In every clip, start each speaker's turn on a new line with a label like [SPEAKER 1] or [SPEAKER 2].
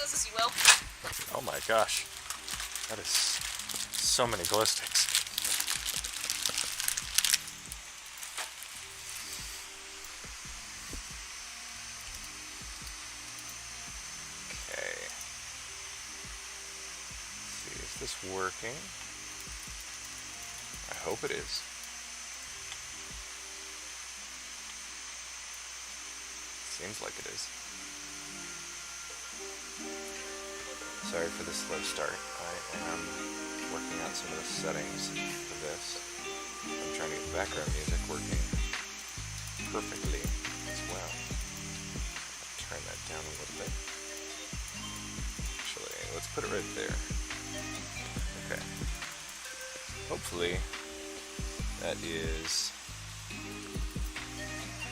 [SPEAKER 1] those as you will.
[SPEAKER 2] Oh my gosh. That is so many glow sticks. Okay. Let's see, is this working? I hope it is. Seems like it is. Sorry for the slow start. I am working out some of the settings for this. I'm trying to get background music working perfectly as well. I'll turn that down a little bit. Actually, let's put it right there. Okay. Hopefully that is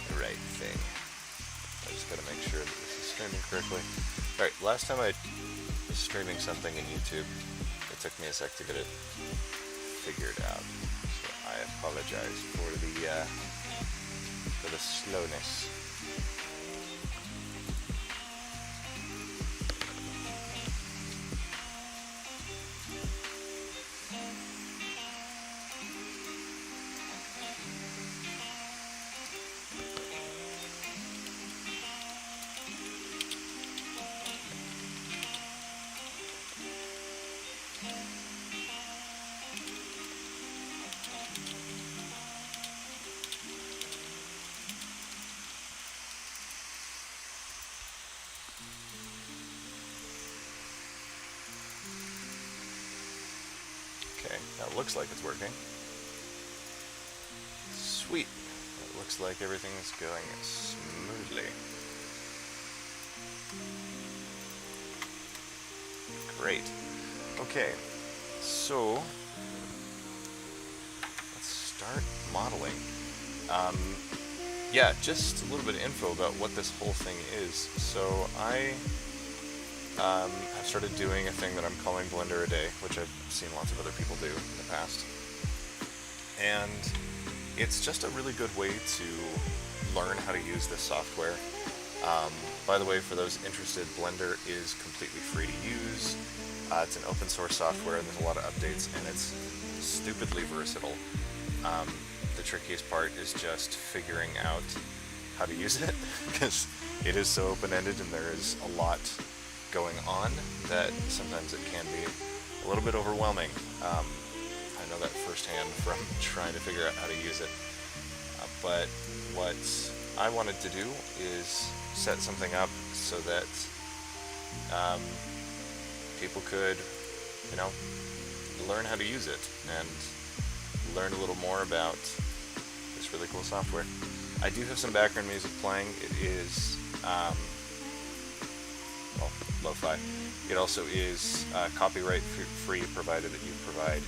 [SPEAKER 2] the right thing. I just gotta make sure that this is streaming correctly. Alright, last time I was streaming something in YouTube, it took me a sec to get it figured out. So I apologize for the slowness. Okay, that looks like it's working. Sweet. It looks like everything's going smoothly. Great. Okay, so let's start modeling. Yeah, just a little bit of info about what this whole thing is. So I have started doing a thing that I'm calling Blender a Day, which I've seen lots of other people do in the past. And it's just a really good way to learn how to use this software. By the way, for those interested, Blender is completely free to use. It's an open source software and there's a lot of updates and it's stupidly versatile. The trickiest part is just figuring out how to use it because it is so open-ended and there is a lot going on that sometimes it can be a little bit overwhelming. I know that firsthand from trying to figure out how to use it. But what I wanted to do is set something up so that people could, you know, learn how to use it and learn a little more about this really cool software. I do have some background music playing. It is well, lo-fi. It also is copyright free, provided that you provide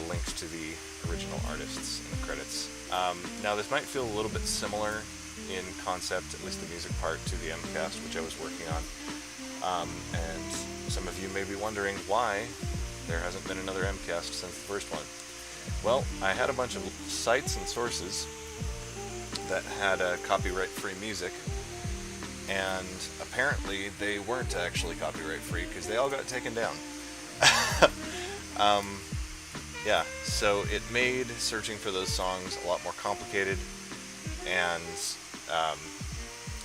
[SPEAKER 2] links to the original artists in the credits. Now this might feel a little bit similar in concept, at least the music part, to the MCast, which I was working on. And some of you may be wondering why there hasn't been another MCast since the first one. Well, I had a bunch of sites and sources that had copyright-free music, and apparently they weren't actually copyright-free because they all got taken down. Yeah, so it made searching for those songs a lot more complicated, and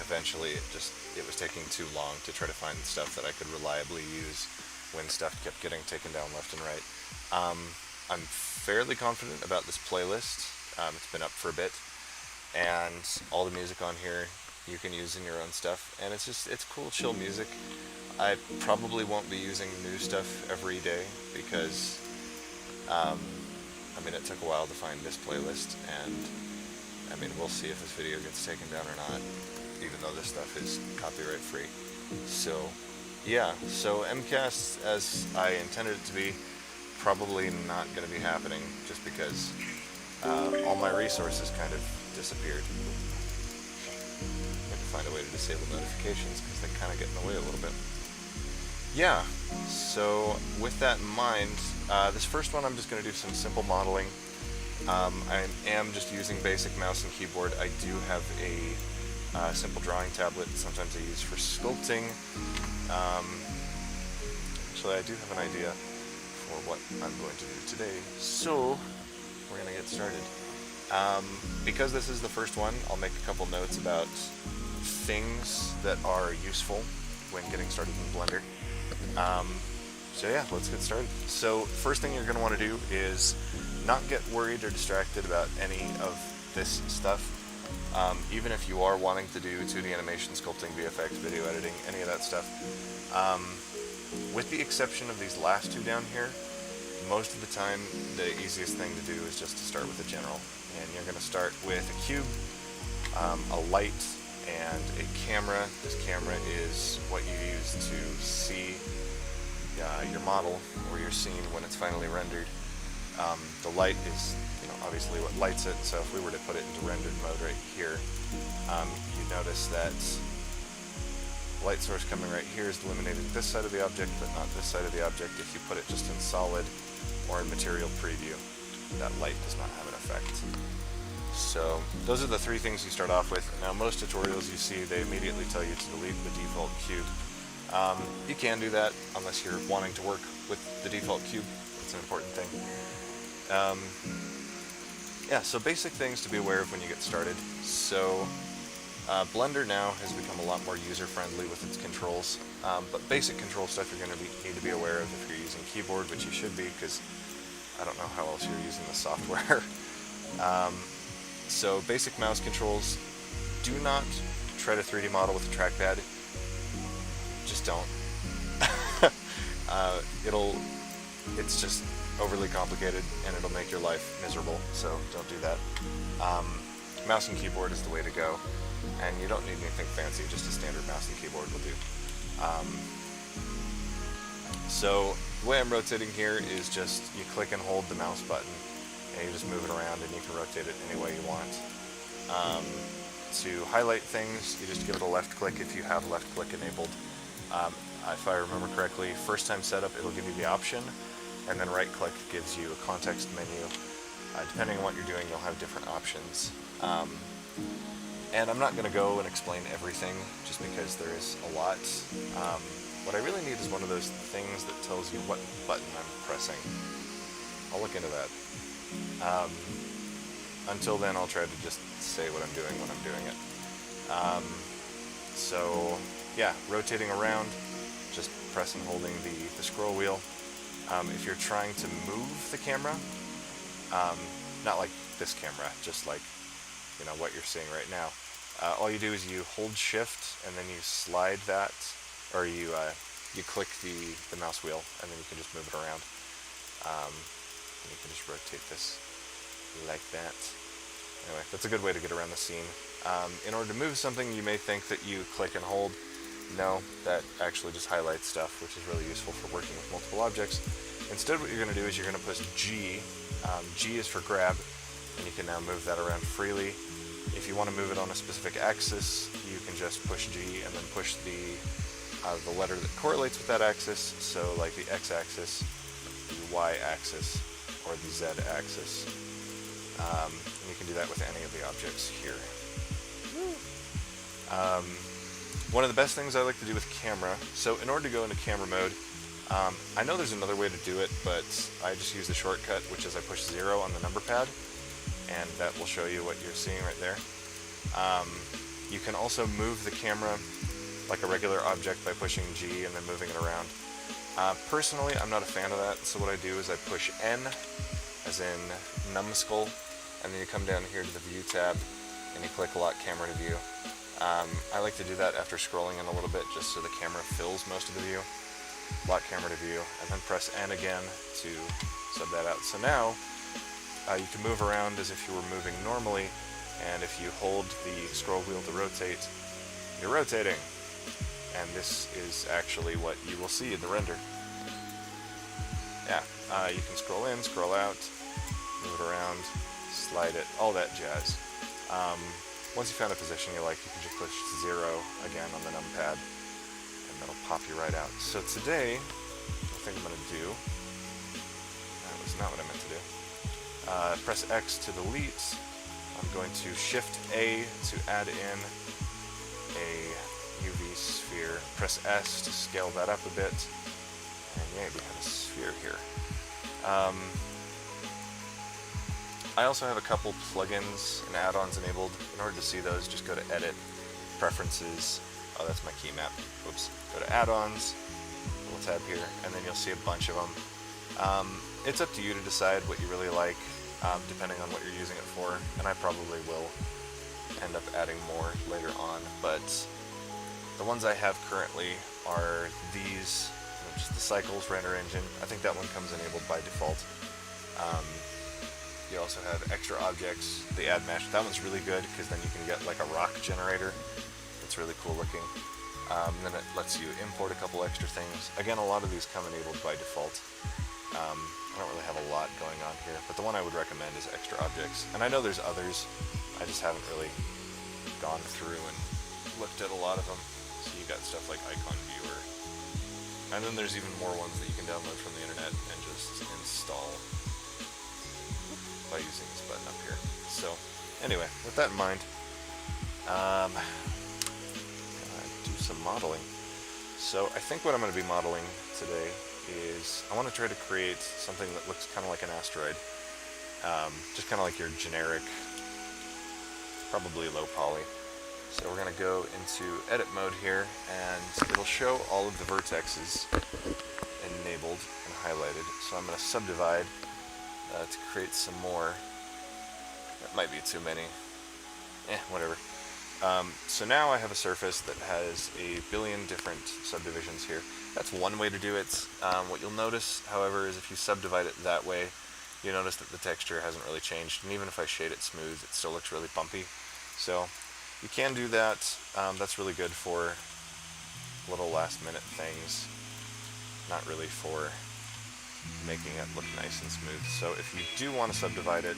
[SPEAKER 2] eventually it was taking too long to try to find stuff that I could reliably use when stuff kept getting taken down left and right. I'm fairly confident about this playlist. It's been up for a bit, and all the music on here you can use in your own stuff, and it's cool, chill music. I probably won't be using new stuff every day because I mean, it took a while to find this playlist, and I mean, we'll see if this video gets taken down or not, even though this stuff is copyright free. So yeah, so MCast, as I intended it to be, probably not going to be happening just because all my resources kind of disappeared. I have to find a way to disable notifications because they kind of get in the way a little bit. Yeah, so with that in mind, this first one I'm just going to do some simple modeling. I am just using basic mouse and keyboard. I do have a simple drawing tablet. Sometimes I use for sculpting. Actually, I do have an idea for what I'm going to do today, so we're going to get started. Because this is the first one, I'll make a couple notes about things that are useful when getting started in Blender. So yeah, let's get started. So first thing you're going to want to do is not get worried or distracted about any of this stuff. Even if you are wanting to do 2D animation, sculpting, VFX, video editing, any of that stuff. With the exception of these last two down here, most of the time the easiest thing to do is just to start with a general. And you're going to start with a cube, a light, and a camera. This camera is what you use to see your model or your scene when it's finally rendered. The light is, obviously what lights it. So if we were to put it into rendered mode right here, you notice that light source coming right here is illuminating this side of the object, but not this side of the object. If you put it just in solid or in material preview, that light does not have an effect. So those are the three things you start off with. Now most tutorials you see, they immediately tell you to delete the default cube. You can do that unless you're wanting to work with the default cube. That's an important thing. Yeah, so basic things to be aware of when you get started. So Blender now has become a lot more user-friendly with its controls, but basic control stuff you're going to need to be aware of if you're using keyboard, which you should be, because I don't know how else you're using the software. So basic mouse controls, do not try to 3D model with a trackpad. Just don't. It's just overly complicated and it'll make your life miserable, so don't do that. Mouse and keyboard is the way to go, and you don't need anything fancy, just a standard mouse and keyboard will do. So the way I'm rotating here is just you click and hold the mouse button and you just move it around and you can rotate it any way you want. To highlight things, you just give it a left click if you have left click enabled. If I remember correctly, first time setup it'll give you the option, and then right click gives you a context menu. Depending on what you're doing, you'll have different options. And I'm not going to go and explain everything just because there is a lot. What I really need is one of those things that tells you what button I'm pressing. I'll look into that. Until then, I'll try to just say what I'm doing when I'm doing it. So yeah, rotating around, just press and holding the scroll wheel. If you're trying to move the camera, not like this camera, just like what you're seeing right now, all you do is you hold shift and then you slide that, or you click the mouse wheel and then you can just move it around. And you can just rotate this like that. Anyway, that's a good way to get around the scene. In order to move something, you may think that you click and hold. No, that actually just highlights stuff, which is really useful for working with multiple objects. Instead, what you're going to do is you're going to push G. G is for grab, and you can now move that around freely. If you want to move it on a specific axis, you can just push G and then push the letter that correlates with that axis, so like the x-axis, the y-axis, or the z-axis. And you can do that with any of the objects here. One of the best things I like to do with camera, so in order to go into camera mode, I know there's another way to do it, but I just use the shortcut, which is I push 0 on the number pad, and that will show you what you're seeing right there. You can also move the camera like a regular object by pushing G and then moving it around. Personally, I'm not a fan of that, so what I do is I push N, as in numbskull, and then you come down here to the View tab, and you click Lock Camera to View. I like to do that after scrolling in a little bit, just so the camera fills most of the view. Lock Camera to View, and then press N again to sub that out. So now, you can move around as if you were moving normally, and if you hold the scroll wheel to rotate, you're rotating. And this is actually what you will see in the render. Yeah, you can scroll in, scroll out, move it around, slide it, all that jazz. Once you found a position you like, you can just push 0 again on the numpad, and that'll pop you right out. So today, the thing I'm going to do, that was not what I meant to do. Press X to delete. I'm going to Shift A to add in a UV sphere. Press S to scale that up a bit, and yeah, we have a sphere here. I also have a couple plugins and add-ons enabled. In order to see those, just go to Edit, Preferences. Oh, that's my key map. Oops. Go to Add-ons, little tab here, and then you'll see a bunch of them. It's up to you to decide what you really like, depending on what you're using it for, and I probably will end up adding more later on, but the ones I have currently are these, just the Cycles render engine. I think that one comes enabled by default. You also have extra objects, the add mesh. That one's really good because then you can get like a rock generator. It's really cool looking. And then it lets you import a couple extra things. Again, a lot of these come enabled by default. I don't really have a lot going on here, but the one I would recommend is extra objects. And I know there's others, I just haven't really gone through and looked at a lot of them. So you got stuff like Icon Viewer. And then there's even more ones that you can download from the internet and just install by using this button up here. So anyway, with that in mind, do some modeling. So I think what I'm going to be modeling today is I want to try to create something that looks kind of like an asteroid, just kind of like your generic, probably low poly. So we're going to go into edit mode here, and it'll show all of the vertexes enabled and highlighted. So I'm going to subdivide to create some more. That might be too many. Whatever. So now I have a surface that has a billion different subdivisions here. That's one way to do it. What you'll notice, however, is if you subdivide it that way, you notice that the texture hasn't really changed, and even if I shade it smooth, it still looks really bumpy. So you can do that. That's really good for little last-minute things, not really for making it look nice and smooth. So if you do want to subdivide it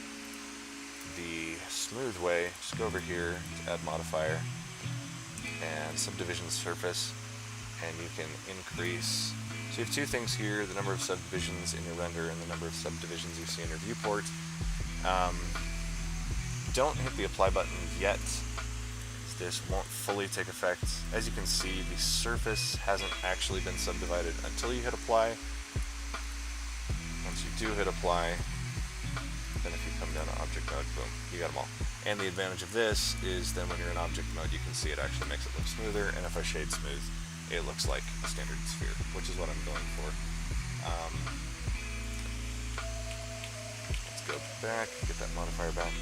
[SPEAKER 2] the smooth way, just go over here to add modifier and subdivision surface, and you can increase. So you have two things here, the number of subdivisions in your render and the number of subdivisions you see in your viewport. Don't hit the apply button yet. This won't fully take effect. As you can see, the surface hasn't actually been subdivided until you hit apply. Once you do hit apply, then if you come down to object mode, boom, you got them all. And the advantage of this is then when you're in object mode, you can see it actually makes it look smoother, and if I shade smooth, it looks like a standard sphere, which is what I'm going for. Let's go back, get that modifier back.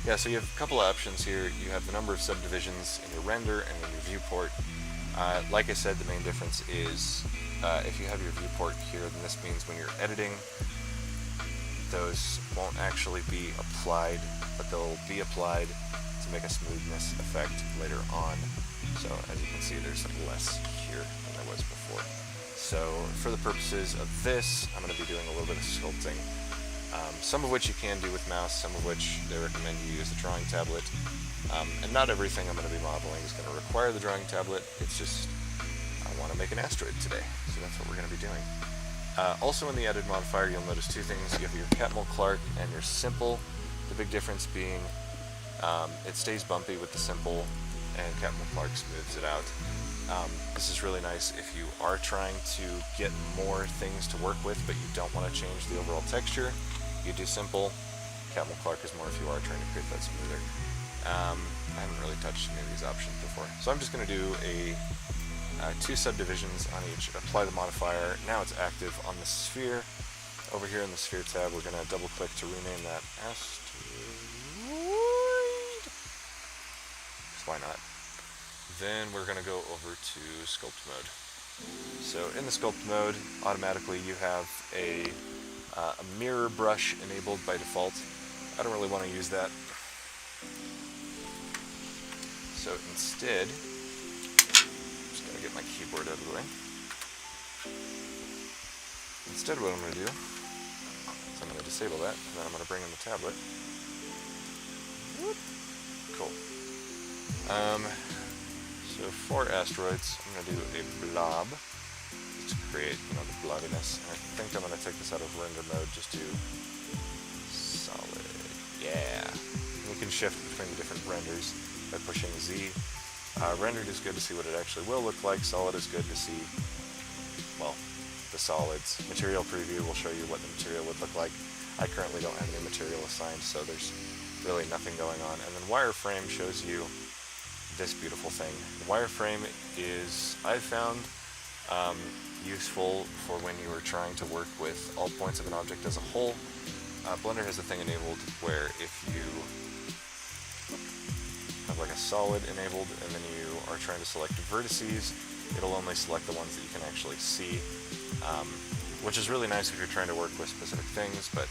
[SPEAKER 2] Yeah, so you have a couple of options here. You have the number of subdivisions in your render and in your viewport. Like I said, the main difference is if you have your viewport here, then this means when you're editing, those won't actually be applied, but they'll be applied to make a smoothness effect later on. So as you can see, there's less here than there was before. So for the purposes of this, I'm going to be doing a little bit of sculpting. Some of which you can do with mouse, some of which they recommend you use the drawing tablet. And not everything I'm going to be modeling is going to require the drawing tablet. It's just, I want to make an asteroid today, so that's what we're going to be doing. Also in the edit modifier, you'll notice two things. You have your Catmull Clark and your simple. The big difference being it stays bumpy with the simple, and Catmull Clark smooths it out. This is really nice if you are trying to get more things to work with, but you don't want to change the overall texture. You do simple. Catmull Clark is more if you are trying to create that smoother. I haven't really touched any of these options before, so I'm just going to do two subdivisions on each. Apply the modifier. Now it's active on the sphere. Over here in the sphere tab, we're going to double click to rename that asteroid. Why not? Then we're going to go over to sculpt mode. So in the sculpt mode, automatically you have a mirror brush enabled by default. I don't really want to use that. So instead, I'm just going to get my keyboard out of the way. Instead what I'm going to do is I'm going to disable that, and then I'm going to bring in the tablet. Cool. So for asteroids, I'm going to do a blob, just to create, the blobbiness. And I think I'm going to take this out of render mode, just to solid. Yeah. And you can shift between the different renders by pushing Z. Rendered is good to see what it actually will look like. Solid is good to see, well, the solids. Material preview will show you what the material would look like. I currently don't have any material assigned, so there's really nothing going on. And then wireframe shows you this beautiful thing. The wireframe is, I've found, useful for when you are trying to work with all points of an object as a whole. Blender has a thing enabled where if you have like a solid enabled and then you are trying to select vertices, it'll only select the ones that you can actually see, which is really nice if you're trying to work with specific things, but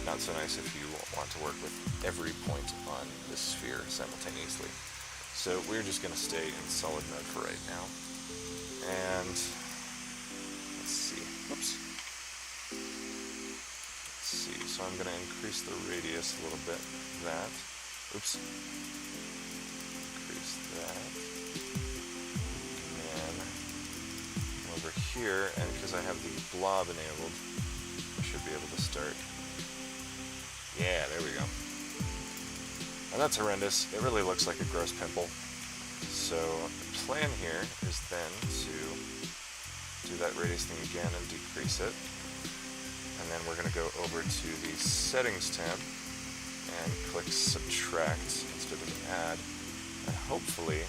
[SPEAKER 2] not so nice if you want to work with every point on the sphere simultaneously. So we're just going to stay in solid mode for right now. And let's see. Oops. Let's see. So I'm going to increase the radius a little bit. That. Oops. Increase that. And then over here, and because I have the blob enabled, I should be able to start. Yeah, there we go. And that's horrendous. It really looks like a gross pimple. So the plan here is then to do that radius thing again and decrease it. And then we're going to go over to the settings tab and click subtract instead of add. And hopefully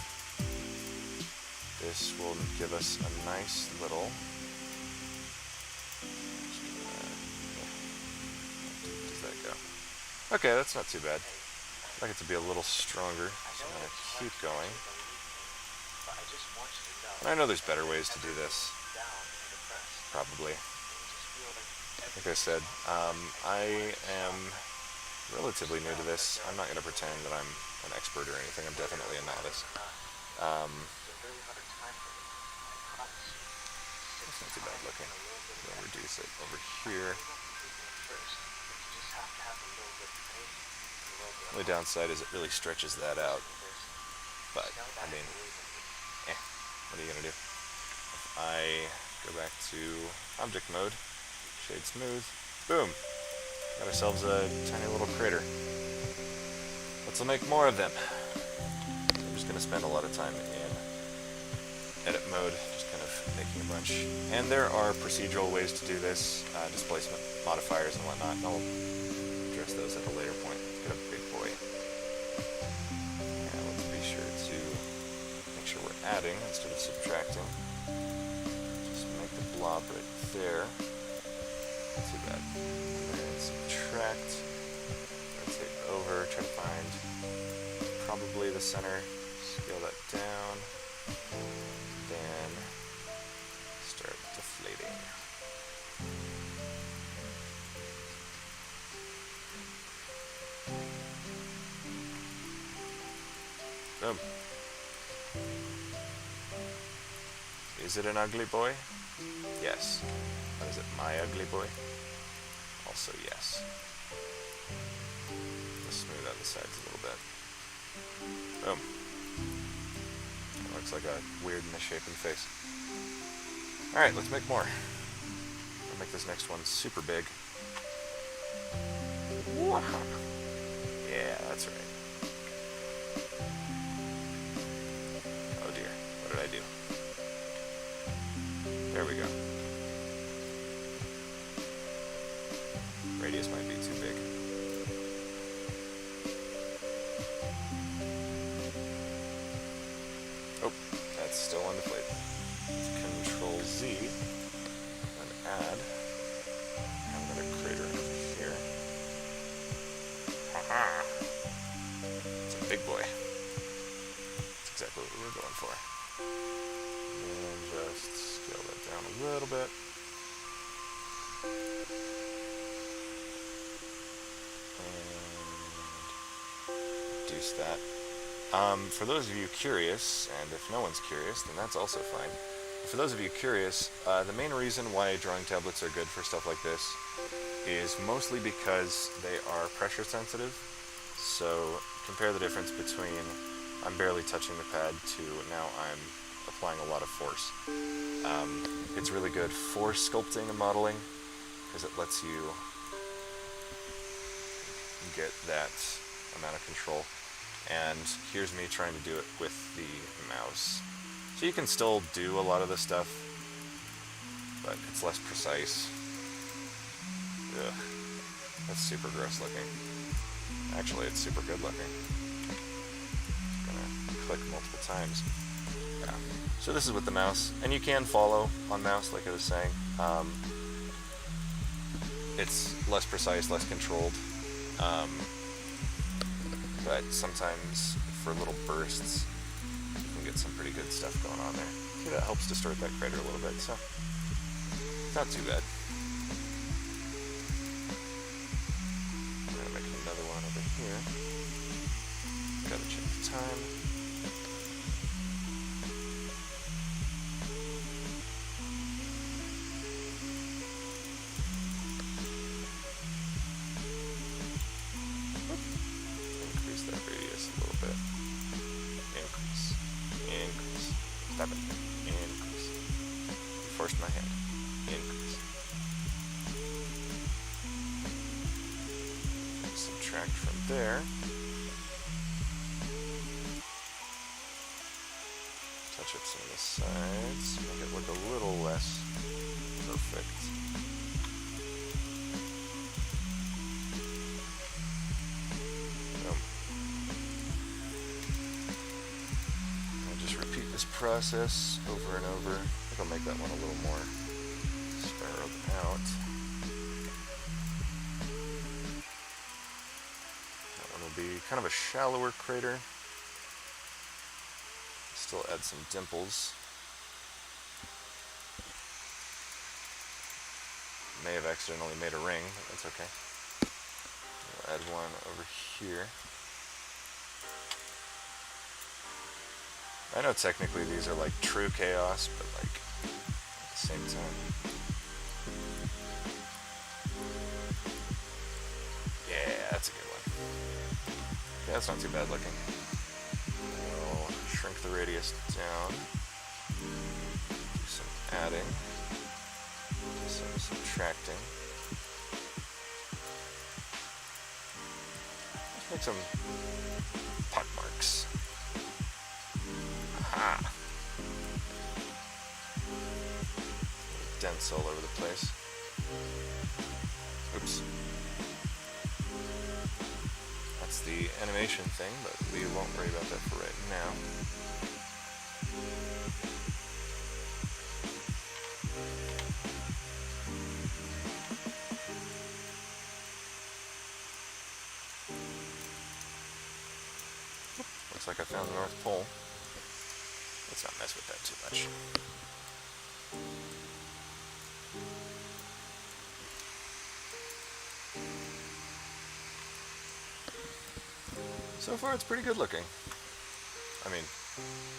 [SPEAKER 2] this will give us a nice little... Does that go? Okay, that's not too bad. I'd like it to be a little stronger, so I'm going to keep going. And I know there's better ways to do this, probably. Like I said, I am relatively new to this. I'm not going to pretend that I'm an expert or anything. I'm definitely a novice. That's not too bad looking. We'll reduce it over here. The only downside is it really stretches that out, but I mean, what are you gonna do? If I go back to object mode, shade smooth, boom, got ourselves a tiny little crater. Let's make more of them. I'm just gonna spend a lot of time in edit mode, just kind of making a bunch. And there are procedural ways to do this, displacement modifiers and whatnot, and I'll address those at a later point. Let's get a big boy. And let's be sure to make sure we're adding instead of subtracting. Just make the blob right there. Not too bad. And then subtract. Rotate over, try to find probably the center. Scale that down. Then start deflating. Boom. Is it an ugly boy? Yes. But is it my ugly boy? Also yes. Let's smooth out the sides a little bit. Boom. It looks like a weird misshapen face. Alright, let's make more. I'll make this next one super big. Yeah, that's right. Oh dear, what did I do? There we go. Radius might be too big. Oh, that's still on the plate. Control Z and add. I'm going to crater it over here. Haha! It's a big boy. That's exactly what we were going for. And just scale that down a little bit. And reduce that. For those of you curious, and if no one's curious, then that's also fine. For those of you curious, the main reason why drawing tablets are good for stuff like this is mostly because they are pressure sensitive. So compare the difference between I'm barely touching the pad to now I'm applying a lot of force. It's really good for sculpting and modeling because it lets you get that amount of control. and here's me trying to do it with the mouse. So you can still do a lot of this stuff, but it's less precise. Ugh, that's super gross looking. Actually, it's super good looking. I'm gonna click multiple times. Yeah. So this is with the mouse, and you can follow on mouse, like I was saying. It's less precise, less controlled, but sometimes for little bursts, you can get some pretty good stuff going on there. See, that helps distort that crater a little bit, so not too bad. I'm gonna make another one over here. Gotta check the time. Increase that radius a little bit. Increase. Increase. Stop it. Increase. Forced my hand. Increase. Subtract from there. Touch up some of the sides. Make it look a little less perfect. I'll just repeat this process over and over. I think I'll make that one a little more spiraled out. That one will be kind of a shallower crater. Still add some dimples. May have accidentally made a ring, but that's okay. We'll add one over here. I know technically these are like true chaos, but like at the same time. Yeah, that's a good one. Okay, that's not too bad looking. We'll shrink the radius down. Do some adding. Do some subtracting. Let's make some pock marks. Aha! Dents all over the place. Oops. That's the animation thing, but we won't worry about that for right now. Looks like I found the North Pole. Let's not mess with that too much. So far, it's pretty good looking. I mean,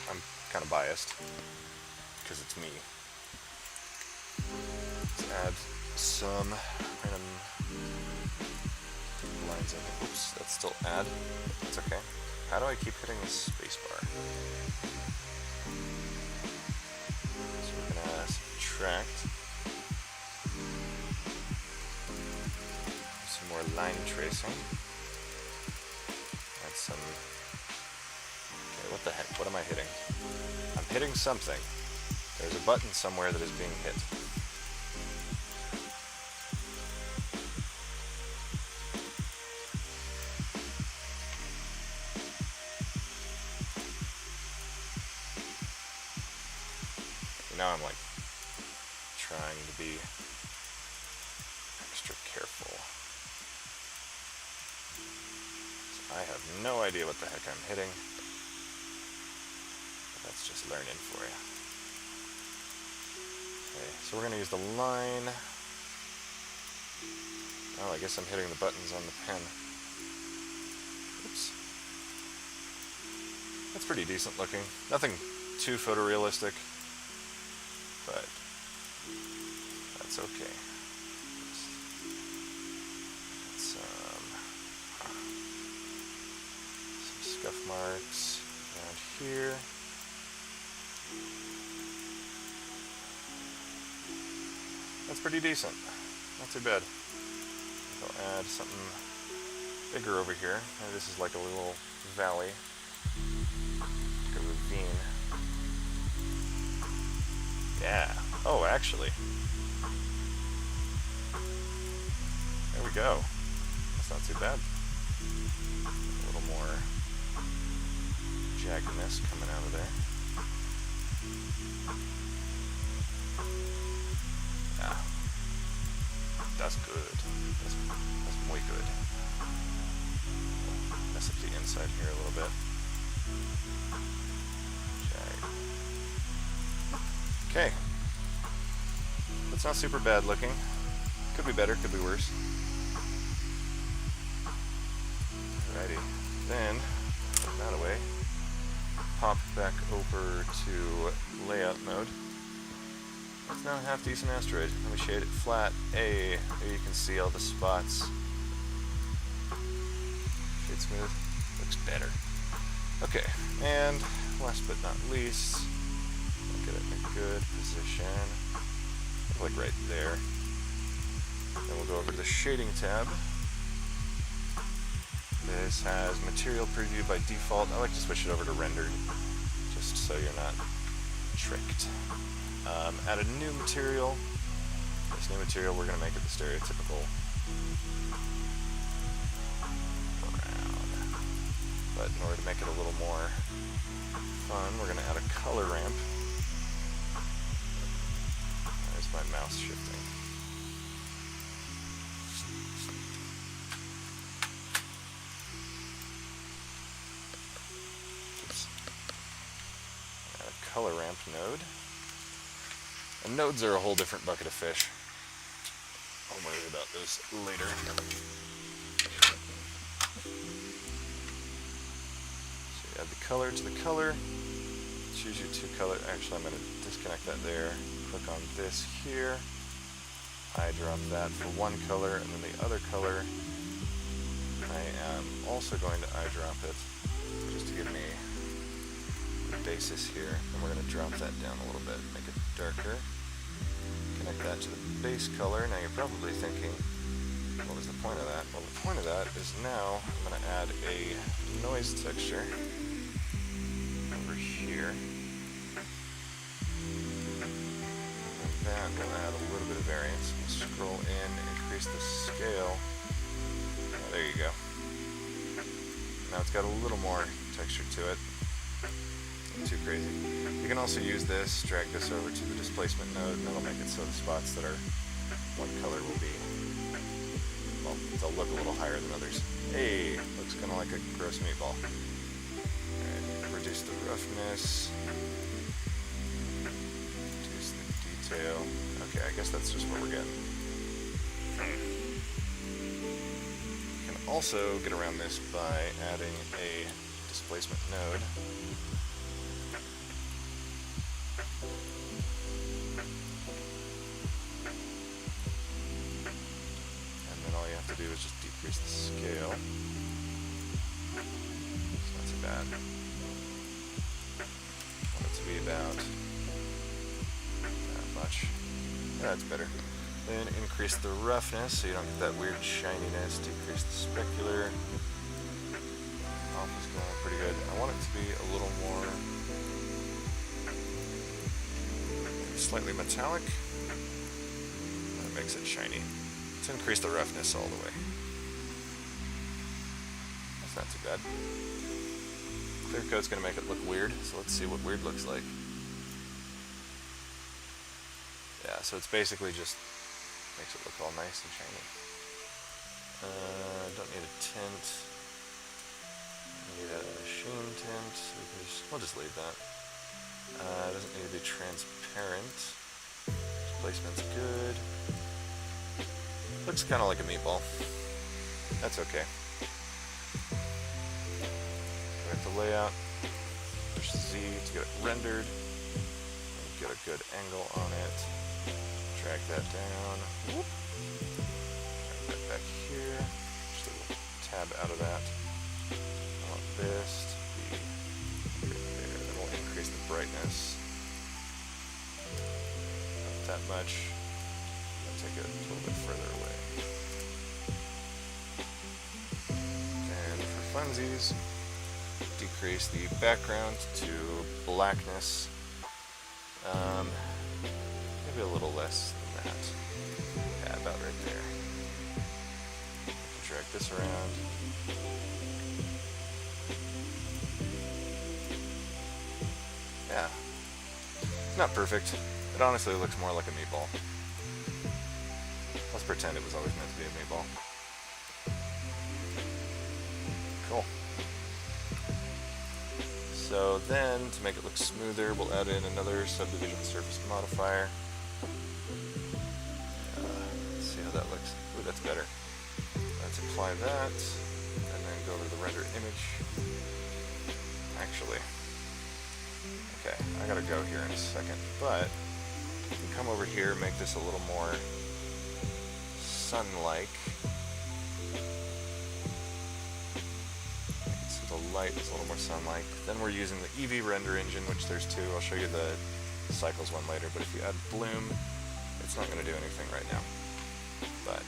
[SPEAKER 2] I'm kind of biased because it's me. Let's add some random lines in here. Oops, that's still add. That's okay. How do I keep hitting the spacebar? So we're gonna subtract. Some more line tracing. Add some. Okay, what the heck? What am I hitting? I'm hitting something. There's a button somewhere that is being hit. Now I'm like trying to be extra careful. So I have no idea what the heck I'm hitting. But that's just learning for you. Okay, so we're going to use the line. Oh, I guess I'm hitting the buttons on the pen. Oops. That's pretty decent looking. Nothing too photorealistic. But that's okay. Some scuff marks around here. That's pretty decent. Not too bad. I'll add something bigger over here. And this is like a little valley, like a ravine. Yeah. Oh, actually. There we go. That's not too bad. A little more jaggedness coming out of there. Yeah. That's good. That's muy good. Mess up the inside here a little bit. Okay. That's not super bad looking. Could be better, could be worse. Alrighty. Then, put that away. Pop back over to layout mode. That's now a half decent asteroid. Let me shade it flat. Hey, there you can see all the spots. Shade smooth. Looks better. Okay, and last but not least, get it in a good position. Like right there. Then we'll go over to the shading tab. This has material preview by default. I like to switch it over to rendered, just so you're not tricked. Add a new material. This new material, we're going to make it the stereotypical brown. But in order to make it a little more fun, we're going to add a color ramp. There's my mouse shifting. Oops. Add a color ramp node. And nodes are a whole different bucket of fish. I'll worry about those later. So you add the color to the color. Choose your two color. Actually, I'm going to disconnect that there. Click on this here. I drop that for one color, and then the other color, I am also going to eyedrop it just to give me the basis here. And we're going to drop that down a little bit, make it darker. Connect that to the base color. Now you're probably thinking, what was the point of that? Well, the point of that is now I'm going to add a noise texture over here. And that will add a little bit of variance. We'll scroll in, increase the scale. Oh, there you go. Now it's got a little more texture to it. Not too crazy. You can also use this, drag this over to the displacement node, and that'll make it so the spots that are one color will be, well, they'll look a little higher than others. Hey, looks kind of like a gross meatball. Alright, reduce the roughness. Reduce the detail. Okay, I guess that's just what we're getting. You can also get around this by adding a displacement node. Do is just decrease the scale. It's not too bad. I want it to be about that much. That's better. Then increase the roughness so you don't get that weird shininess. Decrease the specular. Off is going pretty good. I want it to be a little more slightly metallic. That makes it shiny. Let's increase the roughness all the way. That's not too bad. Clear coat's going to make it look weird, so let's see what weird looks like. Yeah, so it's basically just makes it look all nice and shiny. Don't need a tint. Need a machine tint. We'll just leave that. Doesn't need to be transparent. Displacement's good. Looks kind of like a meatball. That's okay. Go back to layout. Push Z to get it rendered. Get a good angle on it. Drag that down. Whoop. Drag that back here. Just a little tab out of that. I want this to be right there. Then we'll increase the brightness. Not that much. Take it a little bit further away. funsies, decrease the background to blackness, maybe a little less than that, yeah, about right there. Drag this around. Yeah, not perfect. It honestly looks more like a meatball. Let's pretend it was always meant to be a meatball. Cool. So then, to make it look smoother, we'll add in another subdivision surface modifier. Let's see how that looks. Ooh, that's better. Let's apply that, and then go to the render image. Actually, okay, I gotta go here in a second, but we can come over here, make this a little more sun-like. So the light is a little more sun-like. Then we're using the Eevee render engine, which there's two. I'll show you the cycles one later, but if you add bloom, it's not gonna do anything right now. But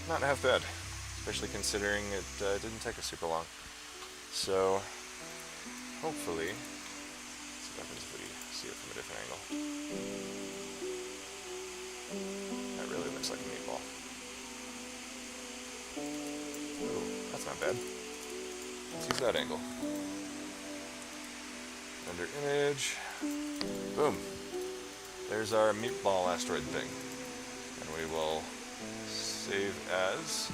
[SPEAKER 2] not half bad, especially considering it didn't take us super long. So hopefully, let's see what happens if we see it from a different angle. That really looks like a meatball. Ooh, that's not bad. Let's use that angle. Render image. Boom. There's our meatball asteroid thing. And we will save as...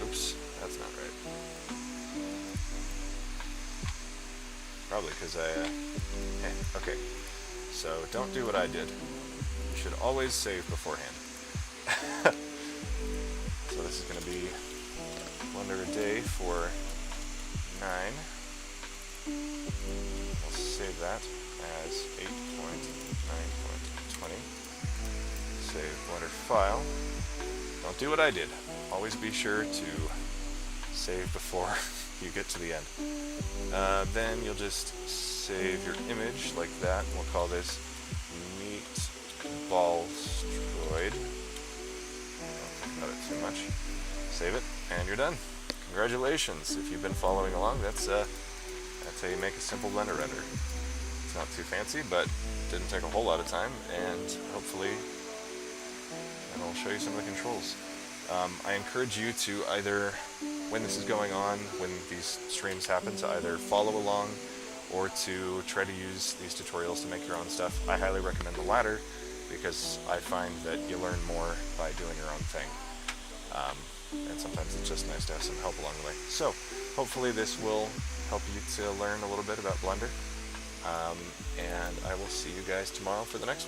[SPEAKER 2] Oops, that's not right. Probably because okay. So don't do what I did. You should always save beforehand. So this is going to be Blender a day for 9. We'll save that as 8.9.20. Save Blender file. Don't do what I did. Always be sure to save before you get to the end. Then you'll just save your image like that. We'll call this meatballstroid. Don't think about it too much. Save it, and you're done. Congratulations. If you've been following along, that's how you make a simple Blender render. It's not too fancy, but didn't take a whole lot of time, and hopefully it'll show you some of the controls. I encourage you to either, when this is going on, when these streams happen, to either follow along or to try to use these tutorials to make your own stuff. I highly recommend the latter because I find that you learn more by doing your own thing. And sometimes it's just nice to have some help along the way. So, hopefully this will help you to learn a little bit about Blender. And I will see you guys tomorrow for the next one.